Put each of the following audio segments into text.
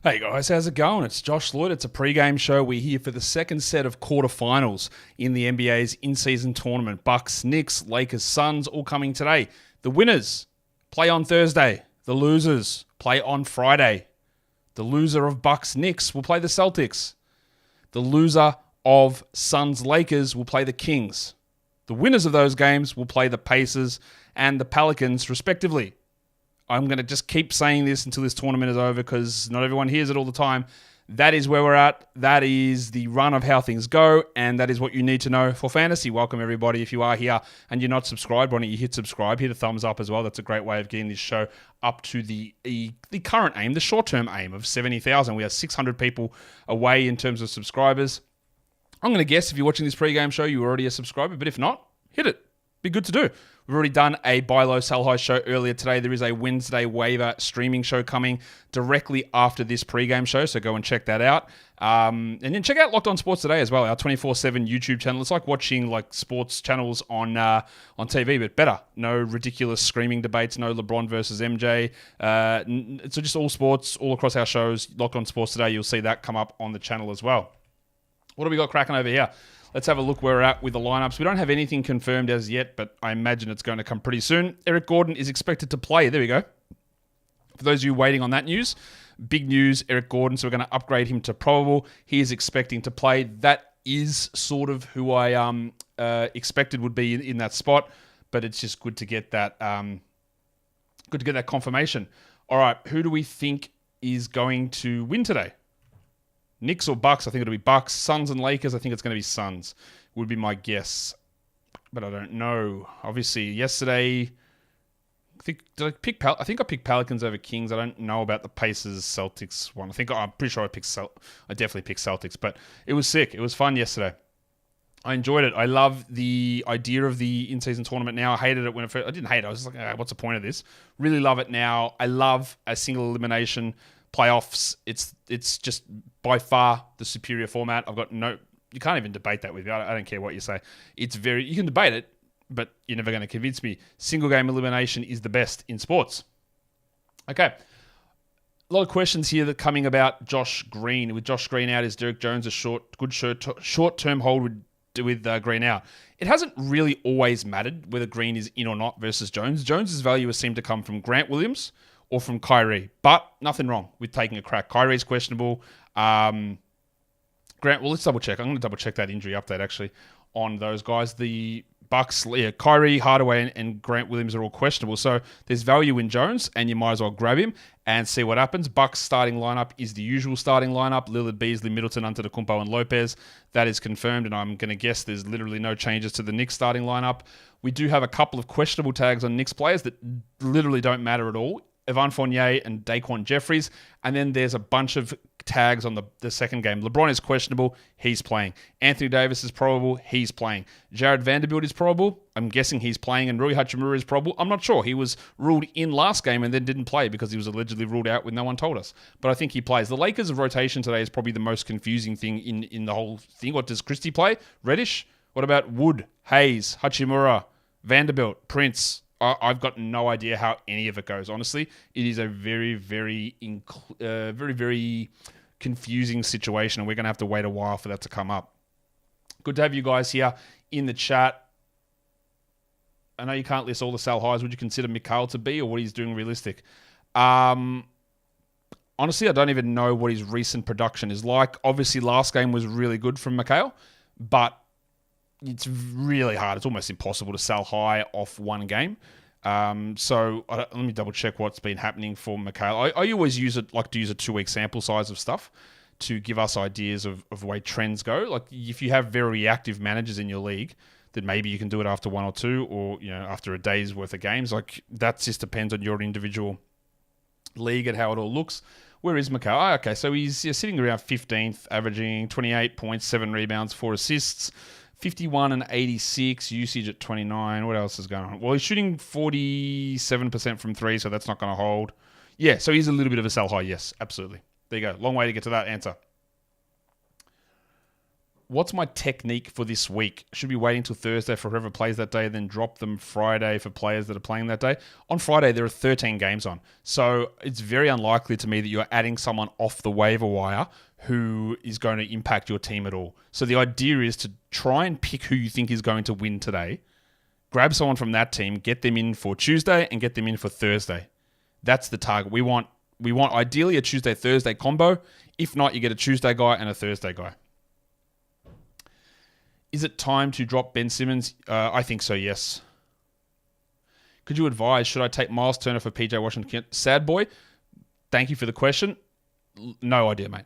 Hey guys, how's it going? It's Josh Lloyd. It's a pre-game show. We're here for the second set of quarterfinals in the NBA's in-season tournament. Bucks, Knicks, Lakers, Suns all coming today. The winners play on Thursday. The losers play on Friday. The loser of Bucks, Knicks will play the Celtics. The loser of Suns, Lakers will play the Kings. The winners of those games will play the Pacers and the Pelicans, respectively. I'm going to just keep saying this until this tournament is over because not everyone hears it all the time. That is where we're at. That is the run of how things go, and that is what you need to know for fantasy. Welcome, everybody. If you are here and you're not subscribed, why don't you hit subscribe, hit a thumbs up as well. That's a great way of getting this show up to the current aim, the short-term aim of 70,000. We are 600 people away in terms of subscribers. I'm going to guess if you're watching this pregame show, you're already a subscriber, but if not, hit it. Be good to do. We've already done a buy low, sell high show earlier today. There is a Wednesday waiver streaming show coming directly after this pregame show, so go and check that out. And then check out Locked On Sports Today as well, our 24/7 YouTube channel. It's like watching sports channels on TV, but better. No ridiculous screaming debates, no LeBron versus MJ. It's just all sports, all across our shows. Locked On Sports Today, you'll see that come up on the channel as well. What have we got cracking over here? Let's have a look where we're at with the lineups. We don't have anything confirmed as yet, but I imagine it's going to come pretty soon. Eric Gordon is expected to play. There we go. For those of you waiting on that news, big news, Eric Gordon. So we're going to upgrade him to probable. He is expecting to play. That is sort of who I expected would be in that spot, but it's just good to get that confirmation. All right, who do we think is going to win today? Knicks or Bucks? I think it'll be Bucks. Suns and Lakers? I think it's going to be Suns, would be my guess. But I don't know. Obviously, yesterday, I think I picked Pelicans over Kings. I don't know about the Pacers Celtics one. I'm pretty sure I definitely picked Celtics, but it was sick. It was fun yesterday. I enjoyed it. I love the idea of the in-season tournament now. I hated it when it first. I didn't hate it. I was just like, what's the point of this? Really love it now. I love a single elimination playoffs. It's just by far the superior format. You can't even debate that with me. I don't care what you say. You can debate it, but you're never going to convince me. Single game elimination is the best in sports. Okay. A lot of questions here that coming about Josh Green. With Josh Green out, is Derek Jones a short-term hold with Green out? It hasn't really always mattered whether Green is in or not versus Jones. Jones's value has seemed to come from Grant Williams or from Kyrie, but nothing wrong with taking a crack. Kyrie's questionable. Grant, let's double check. I'm going to double check that injury update actually on those guys. The Bucks, Kyrie, Hardaway, and Grant Williams are all questionable. So there's value in Jones, and you might as well grab him and see what happens. Bucks starting lineup is the usual starting lineup: Lillard, Beasley, Middleton, Antetokounmpo, and Lopez. That is confirmed, and I'm going to guess there's literally no changes to the Knicks starting lineup. We do have a couple of questionable tags on Knicks players that literally don't matter at all. Evan Fournier and Daquan Jeffries. And then there's a bunch of tags on the second game. LeBron is questionable. He's playing. Anthony Davis is probable. He's playing. Jared Vanderbilt is probable. I'm guessing he's playing. And Rui Hachimura is probable. I'm not sure. He was ruled in last game and then didn't play because he was allegedly ruled out when no one told us. But I think he plays. The Lakers' rotation today is probably the most confusing thing in the whole thing. What does Christie play? Reddish? What about Wood, Hayes, Hachimura, Vanderbilt, Prince? I've got no idea how any of it goes. Honestly, it is a very, very, very confusing situation, and we're going to have to wait a while for that to come up. Good to have you guys here in the chat. I know you can't list all the sell highs. Would you consider Mikal to be, or what he's doing realistic? Honestly, I don't even know what his recent production is like. Obviously, last game was really good from Mikal, but it's really hard. It's almost impossible to sell high off one game. So let me double check what's been happening for Mikal. I always use a 2-week sample size of stuff to give us ideas of the way trends go. Like if you have very reactive managers in your league, then maybe you can do it after one or two, or after a day's worth of games. Like that just depends on your individual league and how it all looks. Where is Mikal? Okay, so he's sitting around 15th, averaging 28 points, 7 rebounds, 4 assists. 51 and 86, usage at 29. What else is going on? Well, he's shooting 47% from 3, so that's not going to hold. Yeah, so he's a little bit of a sell high. Yes, absolutely. There you go. Long way to get to that answer. What's my technique for this week? Should be waiting till Thursday for whoever plays that day, then drop them Friday for players that are playing that day. On Friday, there are 13 games on. So it's very unlikely to me that you're adding someone off the waiver wire who is going to impact your team at all. So the idea is to try and pick who you think is going to win today. Grab someone from that team, get them in for Tuesday, and get them in for Thursday. That's the target. We want ideally a Tuesday-Thursday combo. If not, you get a Tuesday guy and a Thursday guy. Is it time to drop Ben Simmons? I think so, yes. Could you advise, should I take Miles Turner for PJ Washington? Sad boy, thank you for the question. No idea, mate.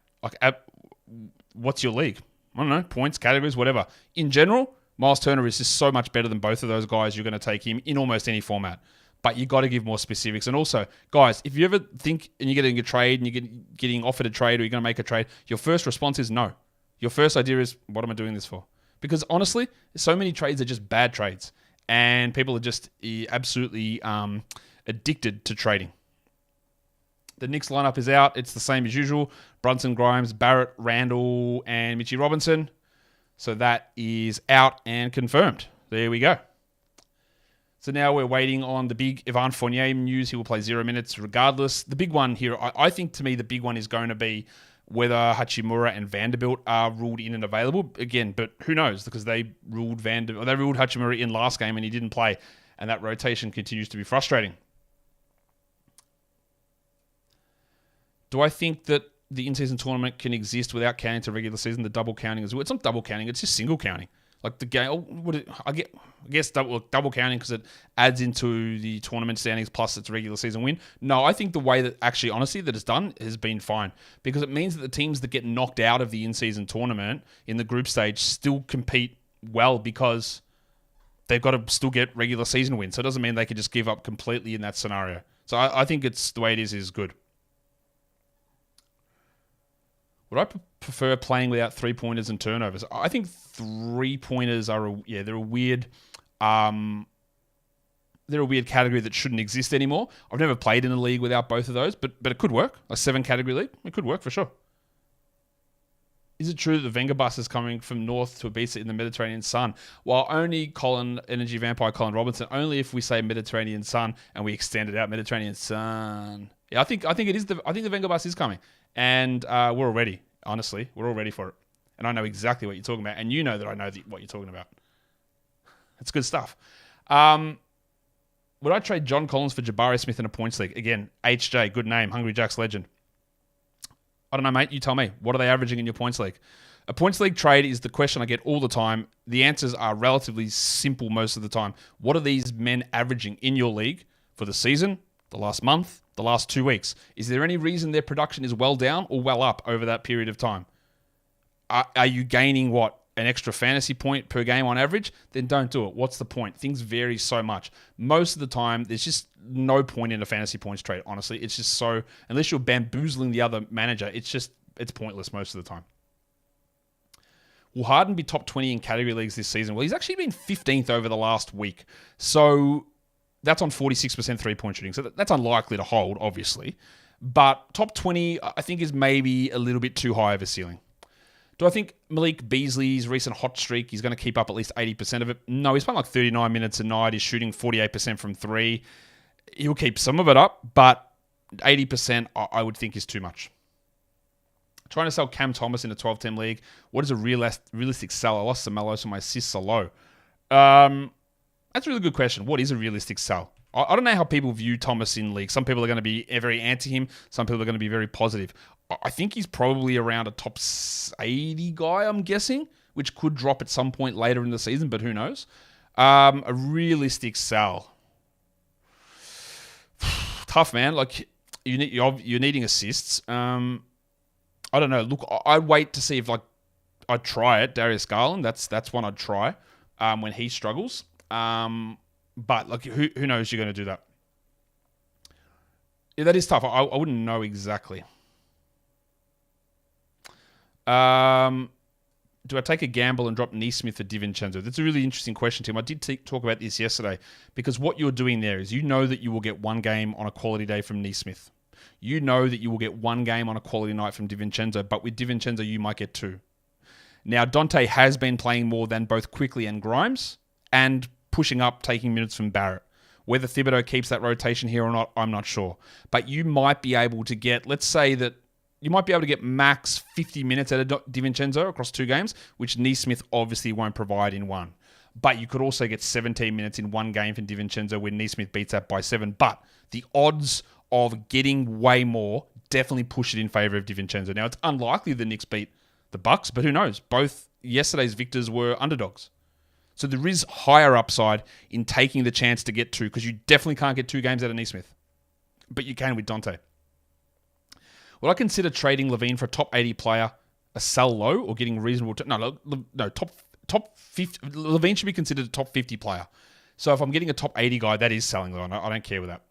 What's your league? I don't know, points, categories, whatever. In general, Miles Turner is just so much better than both of those guys. You're going to take him in almost any format. But you got to give more specifics. And also, guys, if you ever think and you're getting a trade and you're getting offered a trade or you're going to make a trade, your first response is no. Your first idea is, what am I doing this for? Because honestly, so many trades are just bad trades. And people are just absolutely addicted to trading. The Knicks lineup is out. It's the same as usual. Brunson, Grimes, Barrett, Randall, and Mitchie Robinson. So that is out and confirmed. There we go. So now we're waiting on the big Evan Fournier news. He will play 0 minutes regardless. The big one here, I think to me the big one is going to be whether Hachimura and Vanderbilt are ruled in and available. Again, but who knows? Because they ruled Hachimura in last game and he didn't play. And that rotation continues to be frustrating. Do I think that the in-season tournament can exist without counting to regular season? The double counting as well. It's not double counting. It's just single counting. Like the game, I guess double counting because it adds into the tournament standings plus its regular season win. No, I think the way that actually, honestly, that it's done has been fine because it means that the teams that get knocked out of the in-season tournament in the group stage still compete well because they've got to still get regular season wins. So it doesn't mean they can just give up completely in that scenario. So I think it's the way it is good. Would I prefer playing without 3-pointers and turnovers? I think 3-pointers are they're a weird category that shouldn't exist anymore. I've never played in a league without both of those, but it could work. A 7-category league, it could work for sure. Is it true that the Venga bus is coming from north to Ibiza in the Mediterranean sun? Well, only Energy Vampire Colin Robinson, only if we say Mediterranean sun and we extend it out Mediterranean sun. Yeah, I think it is I think the Venga bus is coming. And we're all ready, honestly. We're all ready for it. And I know exactly what you're talking about. And you know that I know what you're talking about. It's good stuff. Would I trade John Collins for Jabari Smith in a points league? Again, HJ, good name, Hungry Jack's legend. I don't know, mate. You tell me. What are they averaging in your points league? A points league trade is the question I get all the time. The answers are relatively simple most of the time. What are these men averaging in your league for the season, the last month, the last 2 weeks? Is there any reason their production is well down or well up over that period of time? Are you gaining an extra fantasy point per game on average? Then don't do it. What's the point? Things vary so much. Most of the time, there's just no point in a fantasy points trade, honestly. It's just so, unless you're bamboozling the other manager, it's pointless most of the time. Will Harden be top 20 in category leagues this season? Well, he's actually been 15th over the last week. So that's on 46% three-point shooting. So that's unlikely to hold, obviously. But top 20, I think, is maybe a little bit too high of a ceiling. Do I think Malik Beasley's recent hot streak, he's going to keep up at least 80% of it? No, he's playing like 39 minutes a night. He's shooting 48% from three. He'll keep some of it up, but 80% I would think is too much. Trying to sell Cam Thomas in a 12-team league. What is a realistic sell? I lost some mellows, so my assists are low. That's a really good question. What is a realistic sell? I don't know how people view Thomas in league. Some people are going to be very anti him. Some people are going to be very positive. I think he's probably around a top 80 guy, I'm guessing, which could drop at some point later in the season, but who knows? A realistic sell. Tough, man. Like, you're needing assists. I don't know. Look, I'd wait to see if I'd try it. Darius Garland, that's one I'd try when he struggles. But who knows you're going to do that? Yeah, that is tough. I wouldn't know exactly. Do I take a gamble and drop Neesmith for DiVincenzo? That's a really interesting question, Tim. I did talk about this yesterday because what you're doing there is you know that you will get one game on a quality day from Neesmith. You know that you will get one game on a quality night from DiVincenzo, but with DiVincenzo, you might get two. Now, Dante has been playing more than both Quickly and Grimes and pushing up, taking minutes from Barrett. Whether Thibodeau keeps that rotation here or not, I'm not sure. But you might be able to get, let's say that you might be able to get max 50 minutes out of DiVincenzo across 2 games, which Neesmith obviously won't provide in one. But you could also get 17 minutes in one game for DiVincenzo when Neesmith beats that by 7. But the odds of getting way more definitely push it in favour of DiVincenzo. Now, it's unlikely the Knicks beat the Bucks, but who knows? Both yesterday's victors were underdogs. So there is higher upside in taking the chance to get 2, because you definitely can't get 2 games out of Neesmith. But you can with Dante. Would I consider trading Levine for a top 80 player, a sell low, or getting reasonable... No, top 50... Levine should be considered a top 50 player. So if I'm getting a top 80 guy, that is selling low. I don't care with that.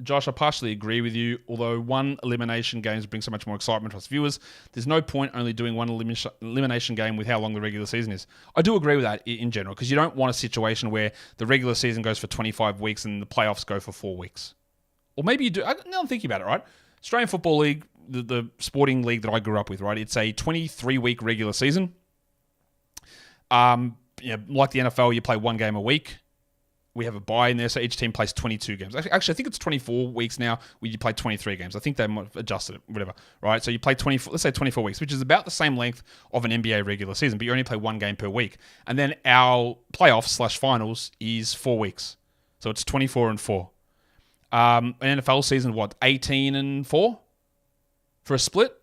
Josh, I partially agree with you. Although one elimination games bring so much more excitement to us viewers, there's no point only doing one elimination game with how long the regular season is. I do agree with that in general, because you don't want a situation where the regular season goes for 25 weeks and the playoffs go for 4 weeks. Or maybe you do. Now I'm thinking about it, right? Australian Football League, the sporting league that I grew up with, right? It's a 23-week regular season. Like the NFL, you play 1 game a week. We have a bye in there, so each team plays 22 games. Actually, I think it's 24 weeks now where you play 23 games. I think they might have adjusted it, whatever, right? So you play 24, let's say 24 weeks, which is about the same length of an NBA regular season, but you only play 1 game per week. And then our playoffs/finals is 4 weeks. So it's 24 and 4. An NFL season, 18 and 4 for a split?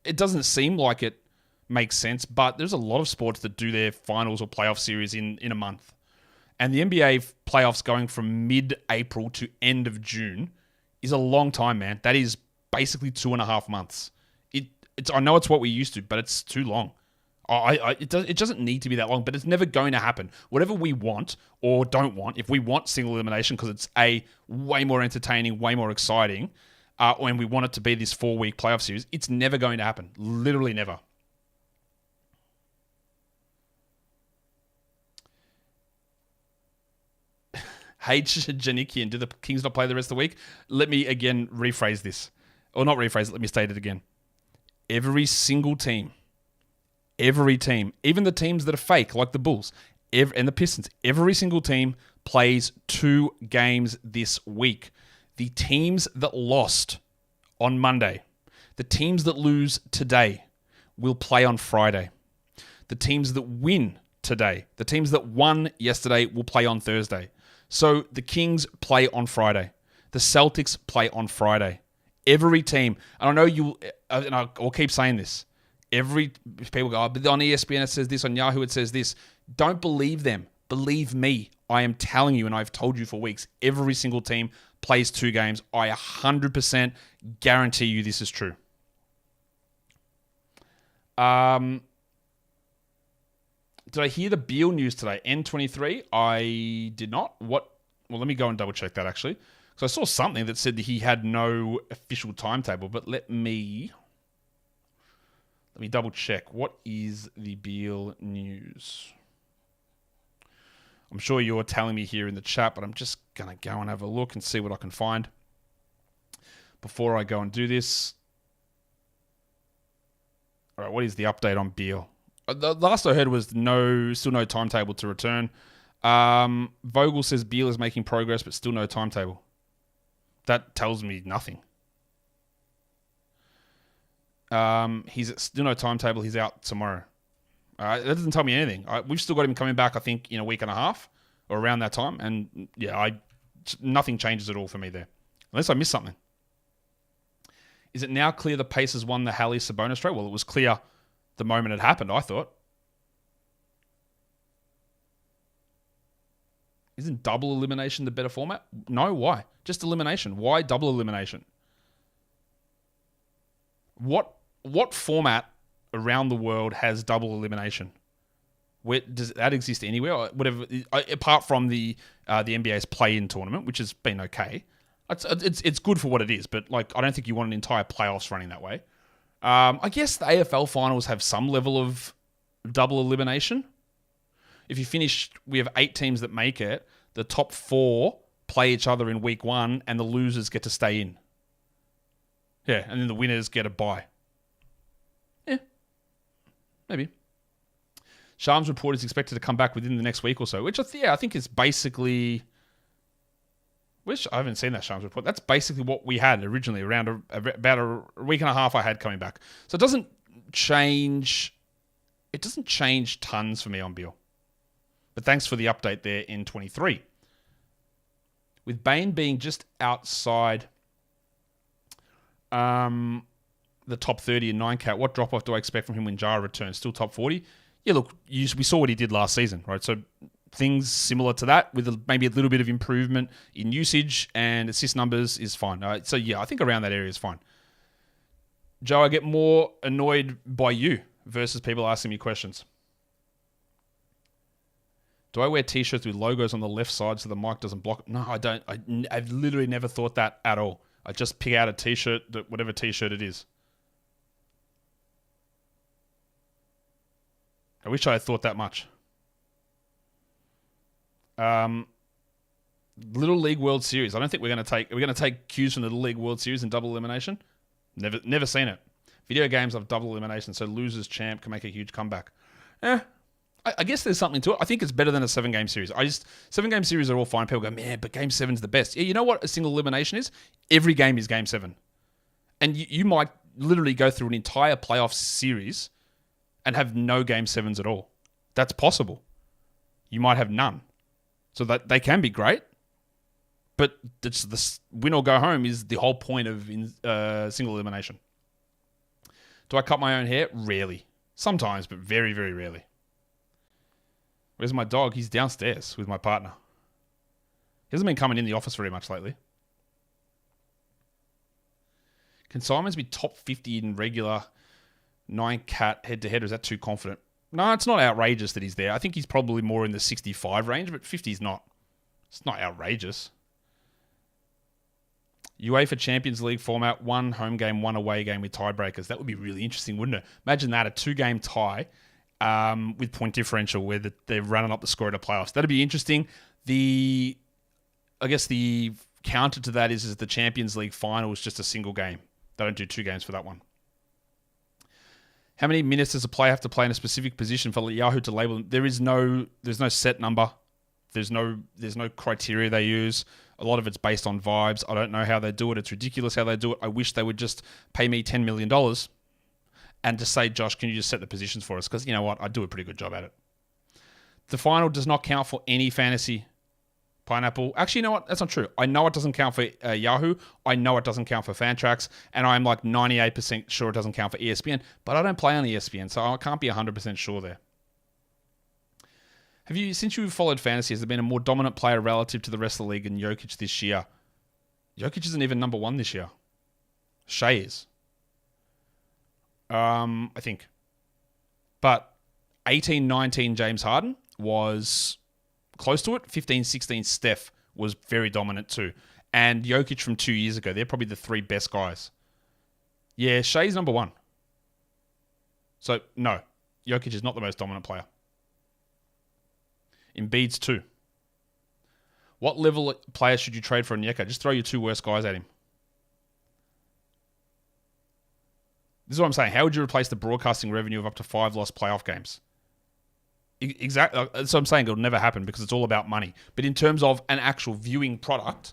It doesn't seem like it makes sense, but there's a lot of sports that do their finals or playoff series in a month. And the NBA playoffs going from mid-April to end of June is a long time, man. That is basically 2.5 months. I know it's what we used to, but it's too long. It doesn't need to be that long, but it's never going to happen. Whatever we want or don't want, if we want single elimination because it's way more entertaining, way more exciting, and we want it to be this 4-week playoff series, it's never going to happen. Literally never. H. Janikian, do the Kings not play the rest of the week? Let me again rephrase this. Or not rephrase it, let me state it again. Every single team, even the teams that are fake, like the Bulls and the Pistons, every single team plays 2 games this week. The teams that lost on Monday, the teams that lose today will play on Friday. The teams that win today, the teams that won yesterday will play on Thursday. So the Kings play on Friday. The Celtics play on Friday. Every team, and I know and I'll keep saying this. People go, but on ESPN it says this, on Yahoo it says this. Don't believe them. Believe me. I am telling you, and I've told you for weeks, every single team plays 2 games. I 100% guarantee you this is true. Did I hear the Beal news today? N23? I did not. What? Well, let me go and double check that actually. So I saw something that said that he had no official timetable, but let me double check. What is the Beal news? I'm sure you're telling me here in the chat, but I'm just going to go and have a look and see what I can find before I go and do this. All right, what is the update on Beal? The last I heard was still no timetable to return. Vogel says Beal is making progress, but still no timetable. That tells me nothing. He's still no timetable. He's out tomorrow. That doesn't tell me anything. We've still got him coming back, I think, in a week and a half or around that time. And yeah, nothing changes at all for me there. Unless I missed something. Is it now clear the Pacers won the Halley Sabonis trade? Well, it was clear the moment it happened, I thought. Isn't double elimination the better format? No, why? Just elimination. Why double elimination? What format around the world has double elimination? Does that exist anywhere? Or whatever, apart from the NBA's play-in tournament, which has been okay. It's good for what it is, but I don't think you want an entire playoffs running that way. I guess the AFL finals have some level of double elimination. If you finish, we have 8 teams that make it. The top 4 play each other in week 1, and the losers get to stay in. Yeah, and then the winners get a bye. Yeah, maybe. Shams report is expected to come back within the next week or so, which I think is basically... I haven't seen that Shams report. That's basically what we had originally, around about a week and a half I had coming back. So it doesn't change... It doesn't change tons for me on Beal. But thanks for the update there in 23. With Bane being just outside the top 30 in 9-cat, what drop-off do I expect from him when Jara returns? Still top 40? Yeah, look, we saw what he did last season, right? So things similar to that with maybe a little bit of improvement in usage and assist numbers is fine. So yeah, I think around that area is fine. Joe, I get more annoyed by you versus people asking me questions. Do I wear t-shirts with logos on the left side so the mic doesn't block? No, I don't. I've literally never thought that at all. I just pick out a t-shirt, whatever t-shirt it is. I wish I had thought that much. Little League World Series. I don't think we're going to take cues from the Little League World Series in double elimination. Never seen it. Video games have double elimination, so losers champ can make a huge comeback. I guess there's something to it. I think it's better than a 7-game series. 7-game series are all fine. People go, man, but Game 7's the best. Yeah, you know what a single elimination is? Every game is Game 7. And you might literally go through an entire playoff series and have no Game 7s at all. That's possible. You might have none. So that they can be great. But the win or go home is the whole point of single elimination. Do I cut my own hair? Rarely. Sometimes, but very, very rarely. Where's my dog? He's downstairs with my partner. He hasn't been coming in the office very much lately. Can Simons be top 50 in regular 9-cat head-to-head, or is that too confident? No, it's not outrageous that he's there. I think he's probably more in the 65 range, but 50 is not. It's not outrageous. UEFA Champions League format, 1 home game, 1 away game with tiebreakers. That would be really interesting, wouldn't it? Imagine that, a 2-game tie with point differential where they're running up the score at the playoffs. That'd be interesting. I guess the counter to that is the Champions League final is just a single game. They don't do 2 games for that one. How many minutes does a player have to play in a specific position for Yahoo to label them? There's no set number. There's no criteria they use. A lot of it's based on vibes. I don't know how they do it. It's ridiculous how they do it. I wish they would just pay me $10 million and just say, Josh, can you just set the positions for us? Because you know what? I do a pretty good job at it. The final does not count for any fantasy. Pineapple. Actually, you know what? That's not true. I know it doesn't count for Yahoo. I know it doesn't count for Fantrax. And I'm like 98% sure it doesn't count for ESPN. But I don't play on ESPN, so I can't be 100% sure there. Since you've followed fantasy, has there been a more dominant player relative to the rest of the league than Jokic this year? Jokic isn't even number 1 this year. Shea is. I think. But 18-19 James Harden was close to it. 15-16 Steph was very dominant too. And Jokic from 2 years ago, they're probably the 3 best guys. Yeah, Shea's number 1. So, no. Jokic is not the most dominant player. Embiid's 2. What level player should you trade for Onyeka? Just throw your 2 worst guys at him. This is what I'm saying. How would you replace the broadcasting revenue of up to 5 lost playoff games? Exactly. So I'm saying it'll never happen because it's all about money. But in terms of an actual viewing product,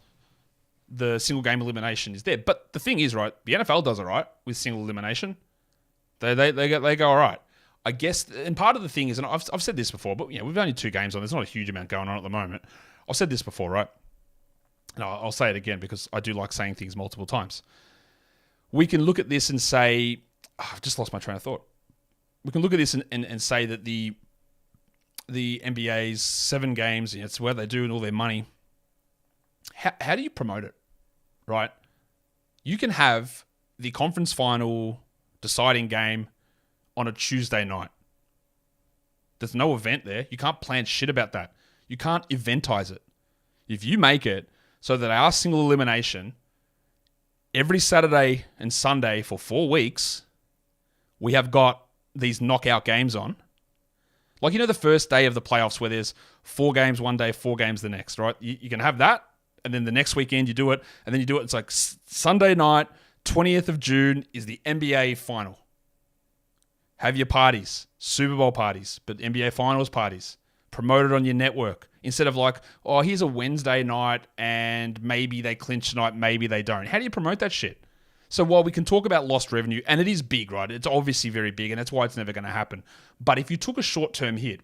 the single game elimination is there. But the thing is, right, the NFL does it right with single elimination. They go all right. I guess, and part of the thing is, and I've said this before, but we've only 2 games on. There's not a huge amount going on at the moment. I've said this before, right? And I'll say it again because I do like saying things multiple times. We can look at this and say, I've just lost my train of thought. We can look at this and say that the NBA's 7 games, it's where they do and all their money. How do you promote it, right? You can have the conference final deciding game on a Tuesday night. There's no event there. You can't plan shit about that. You can't eventize it. If you make it so that our single elimination, every Saturday and Sunday for 4 weeks, we have got these knockout games on. Like, the first day of the playoffs where there's 4 games one day, 4 games the next, right? You can have that, and then the next weekend you do it, and then you do it. It's like Sunday night 20th of June is the NBA final. Have your parties, Super Bowl parties, but NBA Finals parties. Promote it on your network. Instead of like, oh, here's a Wednesday night and maybe they clinch tonight, maybe they don't. How do you promote that shit? So while we can talk about lost revenue, and it is big, right? It's obviously very big, and that's why it's never going to happen. But if you took a short-term hit,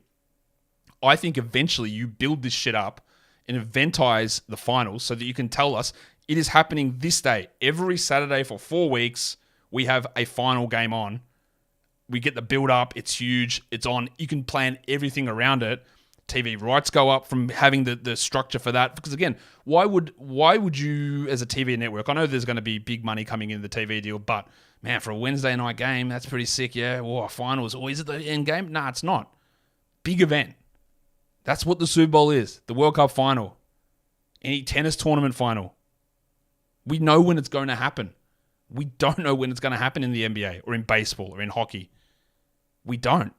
I think eventually you build this shit up and eventize the finals so that you can tell us it is happening this day. Every Saturday for 4 weeks, we have a final game on. We get the build-up. It's huge. It's on. You can plan everything around it. TV rights go up from having the structure for that. Because again, why would you as a TV network? I know there's going to be big money coming in the TV deal, but man, for a Wednesday night game, that's pretty sick. Yeah, a finals. Or is it the end game? Nah, it's not. Big event. That's what the Super Bowl is. The World Cup final. Any tennis tournament final. We know when it's going to happen. We don't know when it's going to happen in the NBA or in baseball or in hockey. We don't.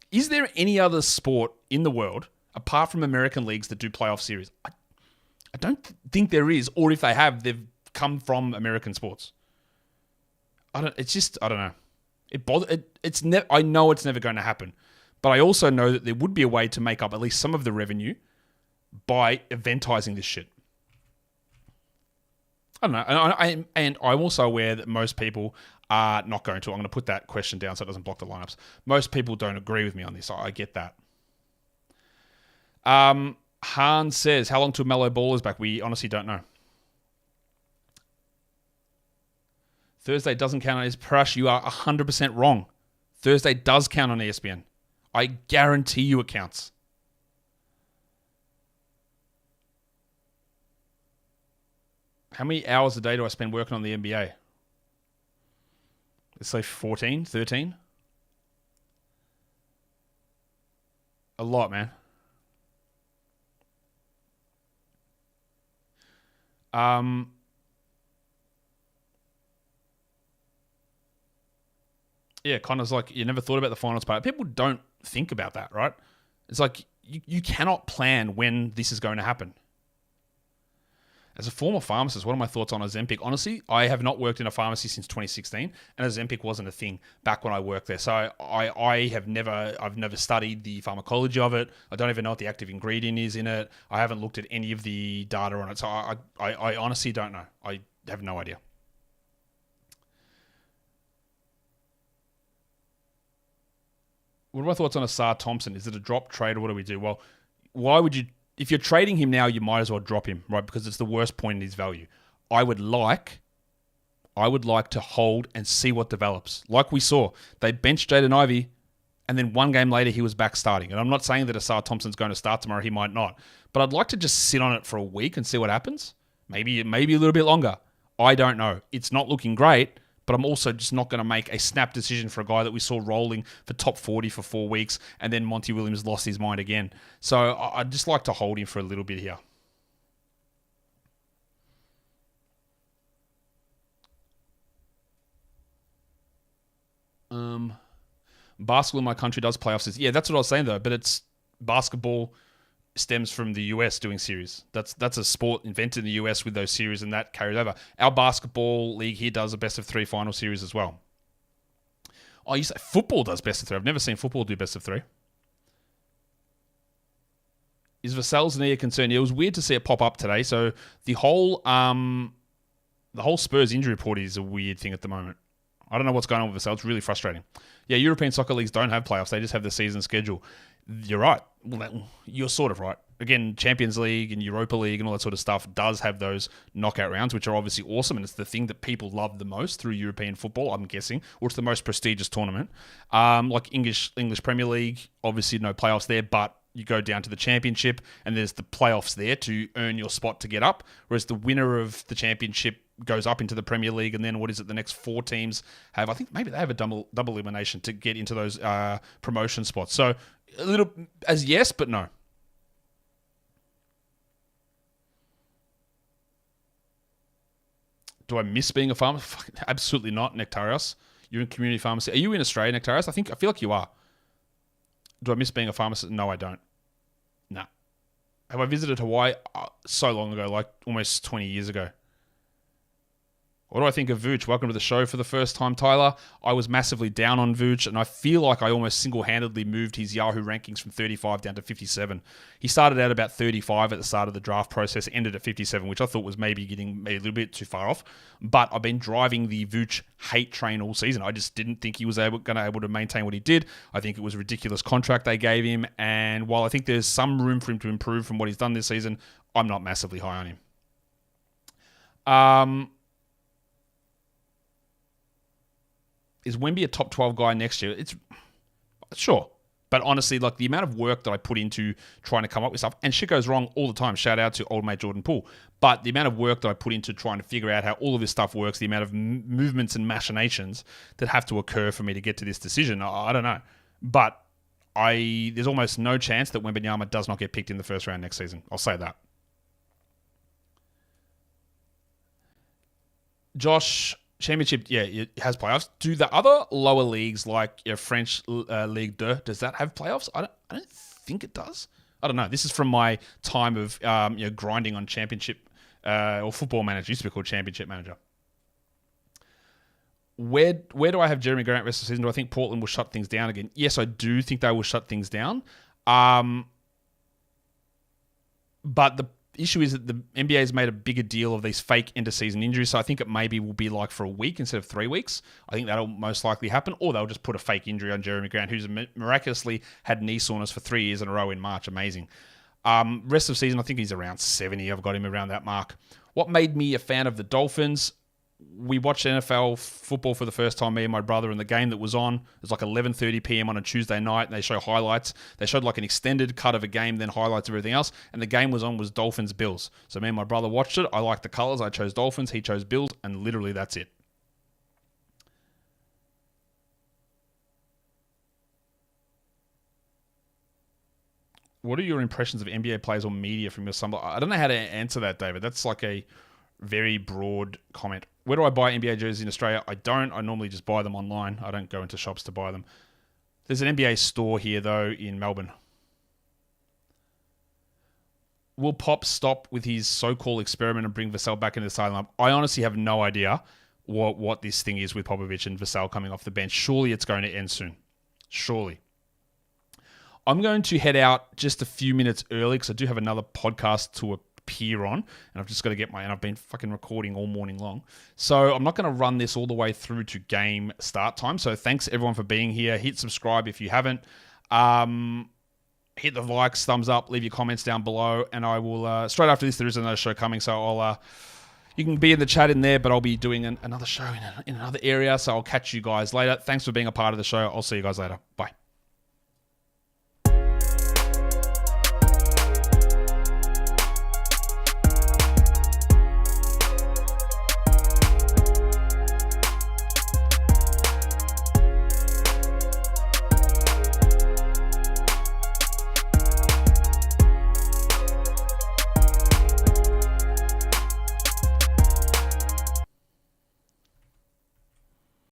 Is there any other sport in the world, apart from American leagues, that do playoff series? I don't think there is, or if they have, they've come from American sports. I don't know. I know it's never going to happen, but I also know that there would be a way to make up at least some of the revenue by eventizing this shit. I don't know. And I'm also aware that most people are not going to. I'm going to put that question down so it doesn't block the lineups. Most people don't agree with me on this. I get that. Han says, how long till Mellow Ball is back? We honestly don't know. Thursday doesn't count on ESPN. Parash, you are 100% wrong. Thursday does count on ESPN. I guarantee you it counts. How many hours a day do I spend working on the NBA? Let's say 14, 13. A lot, man. Yeah, Connor's like, you never thought about the finals part. People don't think about that, right? It's like, you cannot plan when this is going to happen. As a former pharmacist, what are my thoughts on Ozempic? Honestly, I have not worked in a pharmacy since 2016, and Ozempic wasn't a thing back when I worked there. So I've never studied the pharmacology of it. I don't even know what the active ingredient is in it. I haven't looked at any of the data on it. So I honestly don't know. I have no idea. What are my thoughts on Asar Thompson? Is it a drop trade or what do we do? Well, why would you... If you're trading him now, you might as well drop him, right? Because it's the worst point in his value. I would like to hold and see what develops. Like we saw, they benched Jaden Ivey, and then one game later he was back starting. And I'm not saying that Asar Thompson's going to start tomorrow. He might not. But I'd like to just sit on it for a week and see what happens. Maybe a little bit longer. I don't know. It's not looking great, but I'm also just not going to make a snap decision for a guy that we saw rolling for top 40 for 4 weeks, and then Monty Williams lost his mind again. So I'd just like to hold him for a little bit here. Basketball in my country does playoffs. Yeah, that's what I was saying though, but it's basketball stems from the US doing series. That's a sport invented in the US with those series, and that carries over. Our basketball league here does a best of 3 final series as well. Oh, you say football does best of 3. I've never seen football do best of 3. Is Vassell's knee a concern? It was weird to see it pop up today. So the whole Spurs injury report is a weird thing at the moment. I don't know what's going on with Vassell. It's really frustrating. Yeah, European soccer leagues don't have playoffs. They just have the season schedule. You're right. Well, you're sort of right. Again, Champions League and Europa League and all that sort of stuff does have those knockout rounds, which are obviously awesome, and it's the thing that people love the most through European football, I'm guessing, or it's the most prestigious tournament. Like English Premier League, obviously no playoffs there, but you go down to the Championship, and there's the playoffs there to earn your spot to get up, whereas the winner of the Championship goes up into the Premier League, and then what is it? The next 4 teams have, I think maybe they have a double elimination to get into those promotion spots. So a little as yes, but no. Do I miss being a farmer? Absolutely not, Nectarios. You're in community pharmacy. Are you in Australia, Nectarios? I feel like you are. Do I miss being a pharmacist? No, I don't. Nah. Have I visited Hawaii? So long ago, like almost 20 years ago. What do I think of Vooch? Welcome to the show for the first time, Tyler. I was massively down on Vooch, and I feel like I almost single-handedly moved his Yahoo rankings from 35 down to 57. He started out about 35 at the start of the draft process, ended at 57, which I thought was maybe getting a little bit too far off. But I've been driving the Vooch hate train all season. I just didn't think he was able to maintain what he did. I think it was a ridiculous contract they gave him, and while I think there's some room for him to improve from what he's done this season, I'm not massively high on him. Is Wemby a top 12 guy next year? It's sure. But honestly, like the amount of work that I put into trying to come up with stuff, and shit goes wrong all the time. Shout out to old mate Jordan Poole. But the amount of work that I put into trying to figure out how all of this stuff works, the amount of movements and machinations that have to occur for me to get to this decision, I don't know. But there's almost no chance that Wembanyama does not get picked in the first round next season. I'll say that. Josh, Championship, yeah, it has playoffs. Do the other lower leagues like French Ligue 2, does that have playoffs? I don't think it does. I don't know. This is from my time of grinding on Championship or Football Manager. It used to be called Championship Manager. Where do I have Jeremy Grant rest of the season? Do I think Portland will shut things down again? Yes, I do think they will shut things down. But the issue is that the NBA has made a bigger deal of these fake end-of-season injuries, so I think it maybe will be like for a week instead of 3 weeks. I think that'll most likely happen, or they'll just put a fake injury on Jeremy Grant, who's miraculously had knee soreness for 3 years in a row in March. Amazing. Rest of the season, I think he's around 70. I've got him around that mark. What made me a fan of the Dolphins? We watched NFL football for the first time, me and my brother, and the game that was on, it was like 11:30 p.m. on a Tuesday night, and they show highlights. They showed like an extended cut of a game, then highlights of everything else, and the game was Dolphins-Bills. So me and my brother watched it. I liked the colors. I chose Dolphins. He chose Bills, and literally that's it. What are your impressions of NBA players or media from your summer? I don't know how to answer that, David. That's like a very broad comment. Where do I buy NBA jerseys in Australia? I don't. I normally just buy them online. I don't go into shops to buy them. There's an NBA store here, though, in Melbourne. Will Pop stop with his so-called experiment and bring Vassell back into the starting lineup? I honestly have no idea what this thing is with Popovich and Vassell coming off the bench. Surely it's going to end soon. Surely. I'm going to head out just a few minutes early because I do have another podcast to appear on, and I've just got to and I've been fucking recording all morning long. So I'm not going to run this all the way through to game start time. So thanks everyone for being here. Hit subscribe if you haven't. Hit the likes, thumbs up, leave your comments down below, and I will, straight after this, there is another show coming, so you can be in the chat in there, but I'll be doing another show in another area, so I'll catch you guys later. Thanks for being a part of the show. I'll see you guys later. Bye.